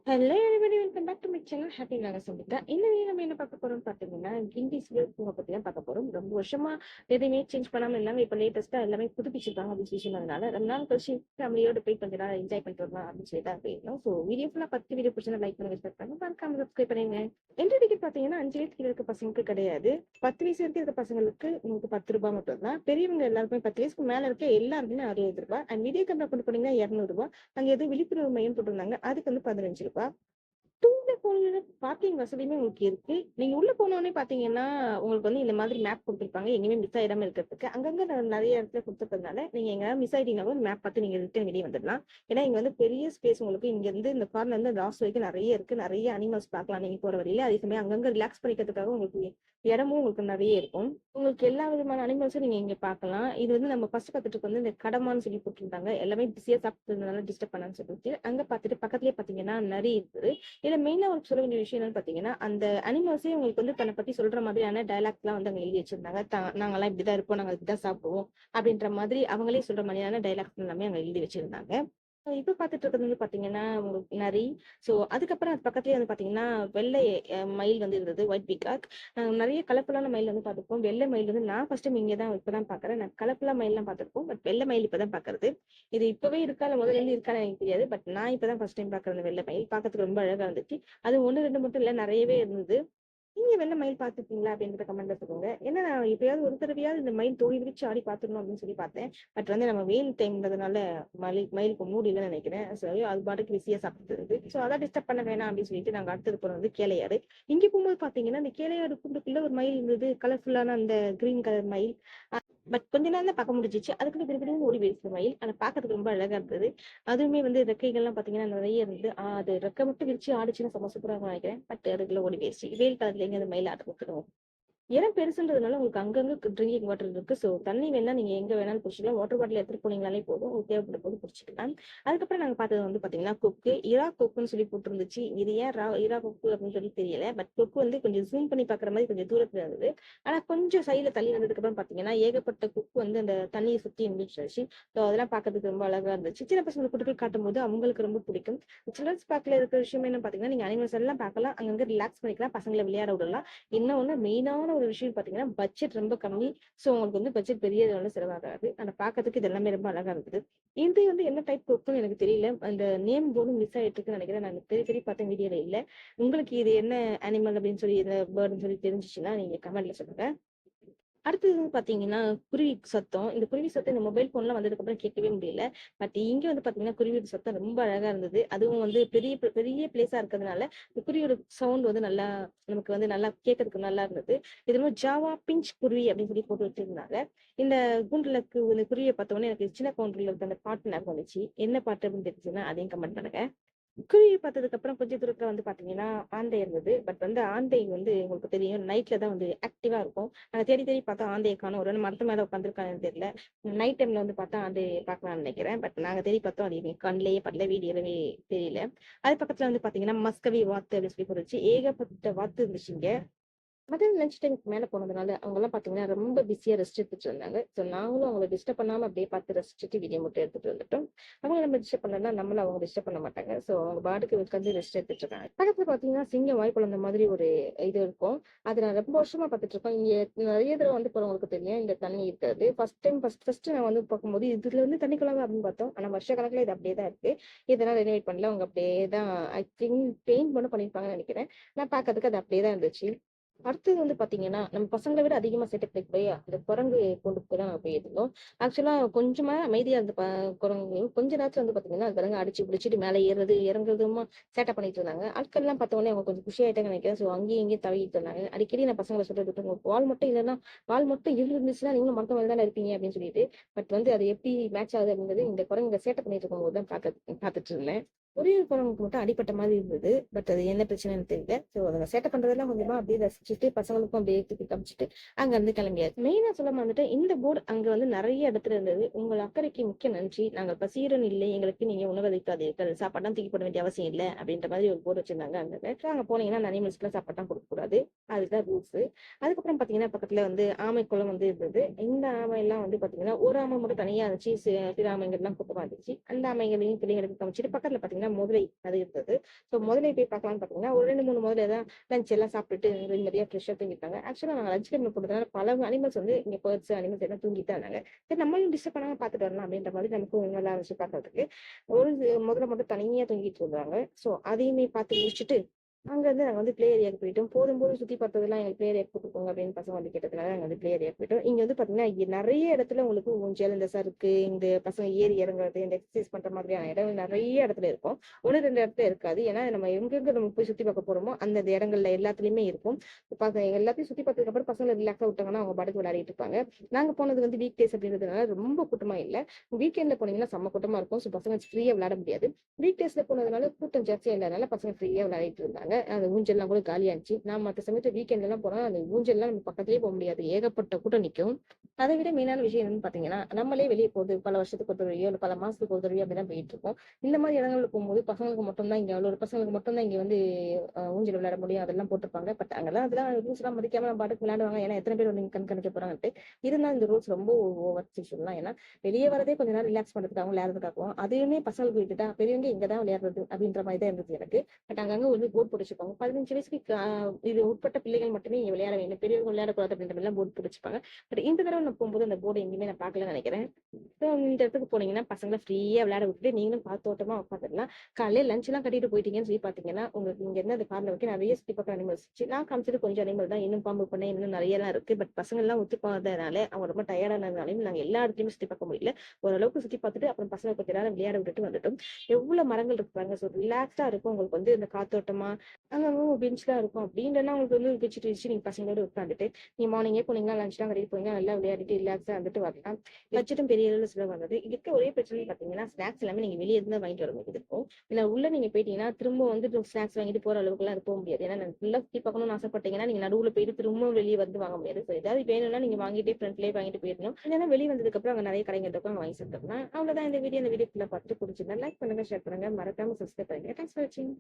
Hello everybody welcome back to my channel happy நாங்க சொல்லிட்டா இந்த வீடியோ நம்ம என்ன பார்க்க போறோம்னு பார்த்தீங்கன்னா கிண்டி சிவில் பூங்கா பத்தி தான் பார்க்க போறோம். ரொம்ப வருஷமா எதையுமே சேஞ்ச் பண்ணாம எல்லாமே இப்போ லேட்டஸ்டா எல்லாமே புதுப்பிச்சிருக்காங்க அப்படின்னு சொல்லி சொன்னதுனால ரொம்ப நாள் கழிச்சு ஃபேமிலியோட போய் கொஞ்ச நாள் என்ஜாய் பண்ணிட்டு வரலாம் அப்படின்னு சொல்லி தான் போயிருந்தோம். ஸோ வீடியோ ஃபுல்லா 10 வீடியோ பிடிச்சா லைக் பண்ணி ஸ்டார்ட் பண்ணி மறக்காம சப்ஸ்கிரைப் பண்ணுங்க. என்ட்ரி டிக்கெட் பார்த்தீங்கன்னா 5 வயசு கீழே இருக்க பசங்களுக்கு கிடையாது. 10 வயசு வரைக்கும் இருக்க பசங்களுக்கு உங்களுக்கு 10 ரூபாய் மட்டும் தான். பெரியவங்க எல்லாருக்குமே 10 வயசுக்கு மேல இருக்க எல்லாருக்குமே 60 ரூபாய். அண்ட் வீடியோ கேமரா கொண்டு போனீங்கன்னா 200 ரூபாய். அங்க எதுவும் விழிப்புணர்வு மையம் போட்டிருந்தாங்க, அதுக்கு வந்து 15 ரூபாய். உள்ள போனீங்கன்னா பார்க்கிங் வசதியுமே உங்களுக்கு இருக்கு. நீங்க உள்ள போனோனே பாத்தீங்கன்னா, உங்களுக்கு வந்து இந்த மாதிரி மேப் குடுத்திருப்பாங்க. எங்கேயுமே மிஸ் ஆயிடாம இருக்கிறதுக்கு. அங்கங்க நெறைய இடத்துல குடுத்துருக்கிறதுனால, நீங்க எங்கயாவது மிஸ் ஆயிட்டீங்கனாலும் மேப் பார்த்து நீங்க ரிட்டர்ன் வெளிய வந்துடலாம். ஏன்னா, இங்க வந்து பெரிய ஸ்பேஸ் உங்களுக்கு இங்க இருந்து இந்த கார்னர்ல இருந்து லாஸ்ட் வரைக்கும் நெறைய இருக்கு. நெறைய அனிமல்ஸ் பார்க்கலாம் நீங்க போற வழியில. அதே சமயம் அங்கங்க ரிலாக்ஸ் பண்ணிக்கிறதுக்காக உங்களுக்கு இடமும் உங்களுக்கு நெறைய இருக்கும். உங்களுக்கு எல்லா விதமான அனிமல்ஸும் நீங்க இங்க பார்க்கலாம். இது வந்து நம்ம ஃபர்ஸ்ட் பார்த்துட்டு வந்து இந்த கடமான்னு சொல்லி போட்டிருந்தாங்க. எல்லாமே பிஸியா சாப்பிட்டு இருந்ததுனால டிஸ்டர்ப் பண்ணான்னு சொல்லிட்டு, அங்க பார்த்துட்டு பக்கத்திலேயே பார்த்தீங்கன்னா நரி இருந்தது. இதுல மெயினா உங்களுக்கு சொல்ல வேண்டிய விஷயம் என்னன்னு பாத்தீங்கன்னா, அந்த அனிமல்ஸே உங்களுக்கு வந்து தன்னை பத்தி சொல்ற மாதிரியான டயலாக்ஸ்லாம் வந்து அங்க எழுதி வச்சிருந்தாங்க. நாங்கெல்லாம் இப்படிதான் இருப்போம், நாங்க இப்படிதான் சாப்பிடுவோம் அப்படின்ற மாதிரி அவங்களே சொல்ற மாதிரியான டயலாக்ஸ் எல்லாமே அங்க எழுதி வச்சிருந்தாங்க. இப்ப பாத்துட்டு இருக்கிறது வந்து பாத்தீங்கன்னா உங்களுக்கு நரி. சோ அதுக்கப்புறம் அது பக்கத்துலயே வந்து பாத்தீங்கன்னா வெள்ளை மயில் வந்து இருந்தது, ஒயிட் பீகாக். நிறைய கலர்ஃபுல்லான மயில் வந்து பார்த்திருப்போம். வெள்ளை மயில் வந்து நான் ஃபர்ஸ்ட் டைம் இங்கதான் இப்பதான் பாக்குறேன். நான் கலர்ஃபுல்லா மயில்லாம் பார்த்திருப்போம், பட் வெள்ளை மயில் இப்பதான் பாக்குறது. இது இப்பவே இருக்கா இல்ல முதல்ல இருந்து இருக்கான்னு எனக்கு தெரியாது. பட் நான் இப்பதான் ஃபர்ஸ்ட் டைம் பாக்குறேன் அந்த வெள்ளை மயில். பார்க்கறதுக்கு ரொம்ப அழகா இருந்துச்சு. அது 1, 2 மட்டும் இல்ல, நிறையவே இருந்தது. நீங்க வெள்ள மயில் பார்த்துருக்கீங்களா அப்படின்றத கமெண்ட்ல சொல்லுங்க. ஏன்னா நான் எப்பயாவது ஒரு தடவையாவது இந்த மயில் தோழி விரிச்சு ஆடி பார்த்துடணும் அப்படின்னு சொல்லி பார்த்தேன். பட் வந்து நம்ம வெயில் டைம்ன்றதுனால மயிலுக்கு மூடி இல்லைன்னு நினைக்கிறேன். சரி, அது பாட்டுக்கு பிஸியா சாப்பிட்டு இருக்கு. ஸோ அதான் டிஸ்டர்ப் பண்ண வேணாம் அப்படின்னு சொல்லிட்டு நாங்க அடுத்தது போறது வந்து கேளையாடு. இங்க போகும்போது பாத்தீங்கன்னா இந்த கேளையாடு கூண்டுக்குள்ள ஒரு மயில் இருந்தது, கலர்ஃபுல்லான அந்த கிரீன் கலர் மயில். பட் கொஞ்ச நேரம் தான் பார்க்க முடிஞ்சிச்சு. அதுக்குள்ள விரும்பி ஓடி போயிடுச்சு மயில். ஆனா பார்க்கறதுக்கு ரொம்ப அழகா இருந்தது. அதுவுமே வந்து ரெக்கைகள்லாம் பாத்தீங்கன்னா நிறைய இருந்தது. அது ரெக்கை மட்டும் விரிச்சு ஆடுச்சுன்னா செம சூப்பரா இருக்கும்னு நினைக்கிறேன். பட் அதுக்குள்ள ஓடி போயிடுச்சு. வெயில் காலத்துல எங்க அந்த மயில் ஆட்ட கொடுத்துருவோம். இடம் பெருசுன்றதுனால உங்களுக்கு அங்கங்க ட்ரிங்கிங் வாட்டர் இருக்கு. ஸோ தண்ணி வேணா நீங்க எங்க வேணாலும் குடிச்சிக்கலாம். வாட்டர் பாட்டில் எடுத்துட்டு போனீங்களாலே போதும், உங்களுக்கு தேவைப்பட்ட போது குடிச்சிக்கலாம். அதுக்கப்புறம் நாங்க பார்த்தது வந்து பாத்தீங்கன்னா கொக்கு, இறா கொக்குன்னு சொல்லி போட்டுருந்துச்சு. இது ஏன் இறா கொக்கு அப்படின்னு சொல்லி தெரியல. பட் கொக்கு வந்து கொஞ்சம் ஜூம் பண்ணி பாக்குற மாதிரி கொஞ்சம் தூரத்துல இருந்தது. ஆனா கொஞ்சம் சைடுல தள்ளி வந்ததுக்கு அப்புறம் பாத்தீங்கன்னா ஏகப்பட்ட கொக்கு வந்து அந்த தண்ணியை சுத்தி இருந்துச்சு. ஸோ அதெல்லாம் பார்க்கறதுக்கு ரொம்ப அழகா இருந்துச்சு. சின்ன பசங்களை கூட்டு போய் காட்டும் போது அவங்களுக்கு ரொம்ப பிடிக்கும். சில்ட்ரன்ஸ் பார்க்ல இருக்கிற விஷயம் என்ன பாத்தீங்கன்னா, நீங்க அனிமல்ஸ் எல்லாம் பார்க்கலாம், அங்கங்க ரிலாக்ஸ் பண்ணிக்கலாம், பசங்களை விளையாட விடலாம். இன்னொன்னு மெயினான ஒரு விஷயம் பாத்தீங்கன்னா, பட்ஜெட் ரொம்ப கம்மி. சோ உங்களுக்கு வந்து பட்ஜெட் பெரிய அளவுல செலவாகாது. ஆனா பாக்கிறதுக்கு இது எல்லாமே ரொம்ப அழகா இருந்தது. இது வந்து என்ன டைப் கொக்குன்னு எனக்கு தெரியல. அந்த நேம் போர்டும் மிஸ் ஆயிட்டு இருக்குன்னு நினைக்கிறேன். நான் தேடி தேடி பார்த்தேன், வீடியோல இல்ல. உங்களுக்கு இது என்ன அனிமல் அப்படின்னு சொல்லி, இந்த பேர்டுன்னு சொல்லி தெரிஞ்சுச்சுன்னா நீங்க கமெண்ட்ல சொல்லுங்க. அடுத்தது வந்து பாத்தீங்கன்னா குருவி சத்தம். இந்த குருவி சத்தம் இந்த மொபைல் போன்லாம் வந்ததுக்கு அப்புறம் கேட்கவே முடியல. பட் இங்க வந்து பாத்தீங்கன்னா குருவி சத்தம் ரொம்ப அழகா இருந்தது. அதுவும் வந்து பெரிய பெரிய பிளேஸா இருக்கிறதுனால இந்த குருவியோட சவுண்ட் வந்து நல்லா நமக்கு வந்து நல்லா கேட்கறதுக்கு நல்லா இருந்தது. இது வந்து ஜாவா பிஞ்ச் குருவி அப்படின்னு சொல்லி போட்டு வச்சிருந்தாங்க. இந்த கூண்டுலக்கு இந்த குருவியை பார்த்த உடனே எனக்கு சின்ன கவுண்டர்ல இருக்க அந்த பாட்டு ஞாபகம் வந்துச்சு. என்ன பாட்டு அப்படின்னு தெரிஞ்சுன்னா அதையும் கமெண்ட் பண்ணுங்க. குருவி பார்த்ததுக்கு அப்புறம் கொஞ்சம் தூரத்துல வந்து பாத்தீங்கன்னா ஆந்தை இருந்தது. பட் வந்து ஆந்தை வந்து உங்களுக்கு தெரியும் நைட்ல தான் வந்து ஆக்டிவா இருக்கும். நாங்க தேடி தேடி பார்த்தா ஆந்தையை காணோம். ஒரு வேளை மரத்து மேல உட்காந்துருக்கான்னு தெரியல. நைட் டைம்ல வந்து பார்த்தா ஆந்தை பார்க்கலாம்னு நினைக்கிறேன். பட் நாங்க தேடி பார்த்தோம், அது எங்க கண்ணிலேயே படல, வீடியோலவே தெரியல. அது பக்கத்துல வந்து பாத்தீங்கன்னா மஸ்கவி வாத்து அப்படின்னு சொல்லி போட்டுருச்சு. ஏகப்பட்ட வாத்து இருந்துச்சு இங்க. மதியம் லஞ்ச் டைம்க்கு மேல போனதுனால அவங்கலாம் பாத்தீங்கன்னா ரொம்ப பிஸியா ரெஸ்ட் எடுத்துட்டு இருந்தாங்க. ஸோ நாங்களும் அவங்கள டிஸ்டர்ப் பண்ணாம அப்படியே பார்த்து ரசிச்சுட்டு வீடியோ மட்டும் எடுத்துட்டு வந்துட்டோம். அவங்க நம்ம டிஸ்டர்ப் பண்ணலன்னா நம்மளும் அவங்க டிஸ்டர்ப் பண்ண மாட்டாங்க. ஸோ அவங்க பாட்டுக்கு உட்காந்து ரெஸ்ட் எடுத்துட்டு இருக்காங்க. பக்கத்துல பாத்தீங்கன்னா சிங்கம் வாய் குழந்த மாதிரி ஒரு இது இருக்கும். அது நான் ரொம்ப வருஷமா பார்த்துட்டு இருக்கோம். இங்க நிறைய தடவை வந்து போறவங்களுக்கு தெரியும் இந்த தண்ணி இருக்காது. ஃபர்ஸ்ட் நான் வந்து பார்க்கும்போது இதுல இருந்து தண்ணி குழாங்க அப்படின்னு பார்த்தோம். ஆனா வருஷ கணக்குல இது அப்படியே தான் இருக்கு. இதெல்லாம் ரெனோவேட் பண்ணல, அவங்க அப்படியே தான் ஐ திங்க் பெயிண்ட் மட்டும் பண்ணிருப்பாங்கன்னு நினைக்கிறேன். நான் பார்க்கறதுக்கு அது அப்படியே தான் இருந்துச்சு. அடுத்தது வந்து பாத்தீங்கன்னா, நம்ம பசங்கள விட அதிகமா சேட்டை பண்ணிட்டு அந்த குரங்கு கூண்டுக்கு தான் நாங்க போயிருந்தோம். ஆக்சுவலா கொஞ்சமா அமைதியா இருந்த குரங்கு கொஞ்ச நேரத்துல வந்து பாத்தீங்கன்னா, அது பாருங்க அடிச்சு பிடிச்சிட்டு மேல ஏறுறது, இறங்குறதுமா சேட்டை பண்ணிட்டு இருந்தாங்க. ஆட்கள்லாம் பார்த்த உடனே அவங்க கொஞ்சம் குஷி ஆயிட்டாங்கன்னு நினைக்கிறேன். ஸோ அங்கேயும் இங்கேயும் தவிட்டு இருந்தாங்க. அடிக்கடி நான் பசங்கள சொல்றது, உங்க வால் மட்டும் இல்லைன்னா வால் மட்டும் இருந்துச்சுன்னா நீங்களும் மரத்து மேல தானே இருப்பீங்க அப்படின்னு சொல்லிட்டு. பட் வந்து அது எப்படி மேட்ச் ஆகுது அப்படிங்கிறது இந்த குரங்கு சேட்டை பண்ணிட்டு இருக்கும்போது தான் பார்த்துட்டு இருந்தேன். ஒரே ஒரு குரங்குக்கு மட்டும் அடிபட்ட மாதிரி இருந்தது. பட் அது என்ன பிரச்சனைன்னு தெரியல. ஸோ அதை சேட்டை பண்றதெல்லாம் கொஞ்சமா அப்படியே ரசிச்சுட்டு பசங்களுக்கும் அப்படியே தூக்கி காமிச்சிட்டு அங்க இருந்து கிளம்பியாச்சு. மெயினா சொல்ல வந்துட்டு இந்த போர்டு அங்க வந்து நிறைய இடத்துல இருந்தது. உங்கள் அக்கறைக்கு மிக்க நன்றி. நாங்கள் பசியுடன் இல்லை, எங்களுக்கு நீங்க உணவளிக்காதீர்கள், சாப்பாடுலாம் தூக்கி போட வேண்டிய அவசியம் இல்லை அப்படின்ற மாதிரி ஒரு போர்டு வச்சிருந்தாங்க. அங்க போனீங்கன்னா அனிமல்ஸ்க்குலாம் சாப்பாடுலாம் கொடுக்க கூடாது. அதுதான் ரூல்ஸ். அதுக்கப்புறம் பாத்தீங்கன்னா பக்கத்துல வந்து ஆமை குளம் வந்து இருந்தது. இந்த ஆமை எல்லாம் வந்து பாத்தீங்கன்னா ஒரு ஆமை மட்டும் தனியா இருந்துச்சு. பிற ஆமைகள் எல்லாம் கூட்டமா இருந்துச்சு. அந்த ஆமைகளையும் பிள்ளைங்களுக்கு காமிச்சிட்டு பக்கத்துல பாத்தீங்கன்னா பாத்தீங்கன்னா முதலை அது இருந்தது. ஸோ முதலை போய் பார்க்கலாம்னு பாத்தீங்கன்னா ஒரு 2, 3 முதலை தான் லஞ்ச் எல்லாம் சாப்பிட்டுட்டு நிம்மதியா ஃப்ரெஷ்ஷா தூங்கிட்டாங்க. ஆக்சுவலா நாங்க லஞ்ச் டைம்ல போனதுனால பல அனிமல்ஸ் வந்து இங்க பேர்ட்ஸ், அனிமல்ஸ் எல்லாம் தூங்கிட்டு தான் இருந்தாங்க. சரி நம்மளும் டிஸ்டர்ப் பண்ணாம பாத்துட்டு வரலாம் அப்படின்ற மாதிரி நமக்கும் நல்லா இருந்துச்சு பாக்குறதுக்கு. ஒரு முதல்ல மட்டும் தனியா தூங்கிட்டு இருந்தாங்க. ஸோ அதையுமே பார்த்து முடிச்சுட்டு அங்க இருந்து நாங்க வந்து ப்ளே ஏரியாக்கு போயிட்டோம். போதும்போது சுத்தி பார்த்ததெல்லாம் எங்களுக்கு ப்ளே ஏரியாக்கு கூட்டிட்டு போங்க அப்படின்னு பசங்க வந்து கேட்டதுனால நாங்க வந்து ப்ளே ஏரியாக்கு போயிட்டோம். இங்க வந்து பாத்தீங்கன்னா, இங்க நெறைய இடத்துல உங்களுக்கு ஊஞ்சல், இந்த சறுக்கு, இந்த பசங்க ஏறி இறங்குறது, இந்த எக்சர்சைஸ் பண்ற மாதிரியான இடம் நெறைய இடத்துல இருக்கும். 1, 2 இடத்துல இருக்காது. ஏன்னா நம்ம எங்கெங்க நம்ம போய் சுத்தி பார்க்க போறோமோ, அந்த இடங்கள்ல எல்லாத்துலயுமே இருக்கும். எல்லாத்தையும் சுத்தி பார்த்ததுக்கு அப்புறம் பசங்கள ரிலாக்ஸா விட்டாங்கன்னா, அவங்க பாட்டுக்கு விளையாடிட்டு இருப்பாங்க. நாங்க போனது வந்து வீக் டேஸ் அப்படின்றதுனால ரொம்ப கூட்டமா இல்ல. வீக்கெண்ட்ல போனீங்கன்னா செம்ம கூட்டமா இருக்கும். ஸோ பசங்க ஃப்ரீயா விளையாட முடியாது. வீக் டேஸ்ல போனதுனால கூட்டம் ஜாஸ்தியா இல்லாதனால பசங்க ஃப்ரீயா விளையாடிட்டு இருந்தாங்க. அந்த ஊஞ்சல்லாம் கூட காலியா இருந்துச்சு. நான் மத்த சமயத்துல வீக்கெண்ட்லாம் போனா அந்த ஊஞ்சல்லாம் நம்ம பக்கத்துலயே போ முடியாது. ஏகப்பட்ட கூட்டம் நிக்கும். அதை விட மெயினான விஷயம் என்னன்னு பாத்தீங்கன்னா, நம்மளே வெளிய போகுது பல வருஷத்துக்கு ஒரு தடவையோ, இல்ல பல மாசத்துக்கு ஒரு தடவையோ அப்படிதான் போயிட்டு இருக்கோம். இந்த மாதிரி இடங்கள்ல போகும்போது பசங்களுக்கு மட்டும் தான் இங்க ஒரு பசங்களுக்கு மட்டும் தான் இங்க வந்து ஊஞ்சல் விளையாட முடியும். அதெல்லாம் போட்டிருப்பாங்க. பட் அங்கலாம் அதெல்லாம் ரூல்ஸ் எல்லாம் மதிக்காம நம்ம பாட்டுக்கு விளையாடுவாங்க. ஏன்னா எத்தனை பேர் வந்து இங்க கண்காணிக்க போறாங்கன்ட்டு. இருந்தாலும் இந்த ரூல்ஸ் ரொம்ப ஓவர் சொல்லலாம். ஏன்னா வெளியே வரதே கொஞ்ச நேரம் ரிலாக்ஸ் பண்றதுக்காகவும் விளையாடுறதுக்காகவும் அதையுமே பசங்களுக்கு விட்டுட்டா பெரியவங்க இங்க தான் விளையாடுறது அப்படின்ற மாதிரி தான் இருந்தது எனக்கு. பட் அங்கங்க வந்து போர்டு போட்டுச்சுப்பாங்க. 15 வயசுக்கு இது உட்பட்ட பிள்ளைகள் மட்டுமே இங்க விளையாட வேண்டும். பெரியவங்க விளையாடக்கூடாது அப்படின்ற மாதிரி எல்லாம் போர்டு போட்டுச்சுப்பாங்க. பட் இந்த தடவை நான் போகும்போது அந்த போர்டு எங்கேயுமே நான் பார்க்கலன்னு நினைக்கிறேன். ஸோ இந்த இடத்துக்கு போனீங்கன்னா பசங்களை ஃப்ரீயா விளையாட விட்டுட்டு நீங்களும் காத்தோட்டமா உட்காந்துடலாம். காலையில லஞ்ச் எல்லாம் கட்டிட்டு போயிட்டீங்கன்னு சொல்லி பாத்தீங்கன்னா உங்களுக்கு இங்க இருந்து அந்த கார்ல வைக்க நிறைய சுத்தி பார்க்க அனிமல்ஸ் இருந்துச்சு. நான் காமிச்சது கொஞ்சம் அனிமல் தான். இன்னும் பாம்பு பண்ணை இன்னும் நிறைய எல்லாம் இருக்கு. பட் பசங்க எல்லாம் ஒத்து போகாதனால அவங்க ரொம்ப டயர்டானதுனாலையும் நாங்க எல்லா இடத்துலயுமே சுத்தி பார்க்க முடியல. ஓரளவுக்கு சுத்தி பார்த்துட்டு அப்புறம் பசங்க கொஞ்ச நேரம் விளையாட விட்டுட்டு வந்துட்டோம். எவ்வளவு மரங்கள் இருக்கு பாருங்க. ஸோ ரிலாக்ஸா இருக்கும் உங்களுக்கு வந்து இந்த காத்தோட்டமா அங்கங்க பெஞ்ச்லாம் இருக்கும். அப்படின்றனா உங்களுக்கு வந்து பெட்ஷீட் வச்சு நீங்க பசங்களோட உட்காந்துட்டு நீங்க மார்னிங்கே போனீங்கன்னா லஞ்ச் தான் கட்டிட்டு போனீங்கன்னா நல்லா விளையாடிட்டு ரிலாக்ஸா வந்துட்டு வரலாம். பட்ஜெட்டும் பெரிய அளவுல செலவு வந்தது. இதுக்கு ஒரே பிரச்சனை பாத்தீங்கன்னா ஸ்நாக்ஸ் எல்லாமே நீங்க வெளியே இருந்து வாங்கிட்டு வர வேண்டியது இருக்கும். இல்ல உள்ள நீங்க போயிட்டீங்கன்னா திரும்ப வந்து ஸ்நாக்ஸ் வாங்கிட்டு போற அளவுக்கு எல்லாம் போக முடியாது. ஏன்னா ஃபுல்லா சுத்தி பார்க்கணும்னு ஆசைப்பட்டீங்கன்னா நீங்க நடுவுல போயிட்டு திரும்பவும் வெளியே வந்து வாங்க முடியாது. ஸோ ஏதாவது வேணும்னா நீங்க வாங்கிட்டே ஃப்ரெண்ட்லயே வாங்கிட்டு போயிடணும். இல்லைன்னா வெளியே வந்ததுக்கு அப்புறம் அங்க நிறைய கடைகள் இருக்கும் வாங்கி சாப்பிட்டோம்னா அவ்வளவுதான். இந்த வீடியோ ஃபுல்லா பார்த்துட்டு பிடிச்சிருந்தா லைக் பண்ணுங்க, ஷேர் பண்ணுங்க, மறக்காம சப்ஸ்கிரைப் பண்ணுங்க. தேங்க்ஸ் ஃபார் வாட்சிங்.